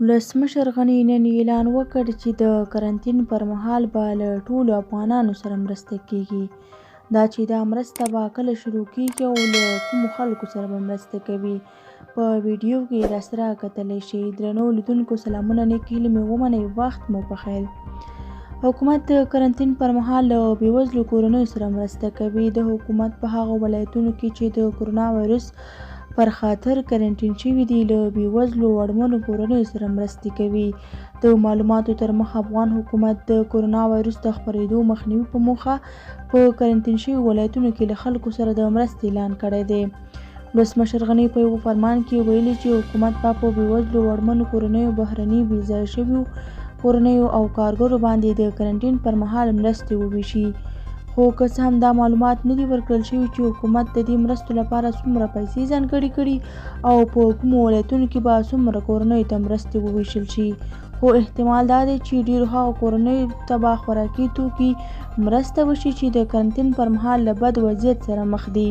ولسمشر غني نن اعلان وکړ چې د کرنټین پر مهال به له ټولو افغانانو سره مرسته کیږي. دا چې دا مرسته به کله شروع کیږي او له کومو خلکو سره به مرسته کوي. په ویډیو کې راسره کتلی شئ. درنو لیدونکو سلامونه، نیکې هیلې مې ومنئ، وخت مو پخیر. حکومت د کرنټین پر مهال له بېوزلو کورنیو سره مرسته کوي. د حکومت په هغو ولایتونو کې چې د کرونا وایرس پر خاطر کرنټین شوي دي له بېوزلو اړمنو کورنیو سره مرستې کوي. د معلوماتو تر مخه افغان حکومت د کرونا وایرس د خپرېدو مخنیوي په موخه په کرنټین شوي ولایتونو کې له خلکو سره د مرستې اعلان کړی دی. ولسمشر غني په یوه فرمان کې ویلي چې حکومت به په بېوزلو اړمنو کورنیو، بهرني بېځایه شویو کورنیو او کارګرو باندې د کرنټین پر مهال مرستې وویشي. خو که څه هم دا معلومات نه دي ورکړل شوي چې حکومت د دې مرستو لپاره څومره پیسې ځانګړې کړي او په کومو ولایتونو کې به څومره کورنیو ته مرستې وویشل شي، خو احتمال دا دی چې ډېرو هغو کورنیو ته به خوراکي توکي مرسته وشي چې د کرنټین پر مهال له بد وضعیت سره مخ دي.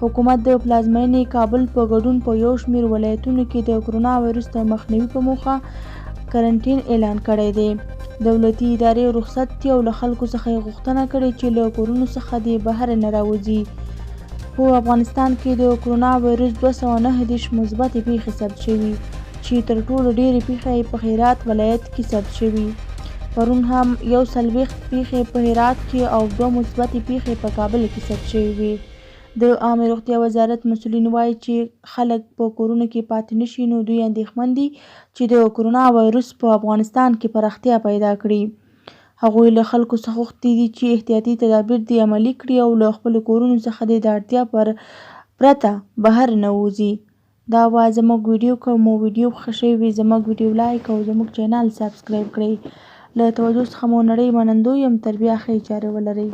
حکومت د پلازمینې کابل په ګډون په یو شمېر ولایتونو کې د کرونا وایرس د مخنیوي په موخه کرنټین اعلان کړی دی. دولتي ادارې رخصت دي او له خلکو څخه یې غوښتنه کړې چې له کورونو څخه دې بهر نه راوځي. په افغانستان کې د کرونا وایرس 239 مثبتې پیښې ثبت شوي چې تر ټولو ډېرې پیښې په هرات ولایت کې ثبت شوي. پرون هم 41 پیښې په هرات کې او 2 مثبتې پیښې په کابل کې ثبت شوي وې. د عامه روغتیا وزارت مسؤلین وایي چې خلک په کورونو کې پاتې نشي، نو دوی اندېښمن دي چې د کرونا وایرس په افغانستان کې پراختیا پیدا کړي. هغوی له خلکو څخه غوښتي دي چې احتیاطي تدابیر دې عملي کړي او له خپلو کورونو څخه دې د اړتیا پرته بهر نه ووځي. دا وه زموږ ویډیو. که مو ویډیو خوښه شوې وي زموږ ویډیو لایک او زموږ چینل سابسکرایب کړئ. له توجه څخه مو نړۍ منندوی یم. تر بیا ښې چارې ولرئ.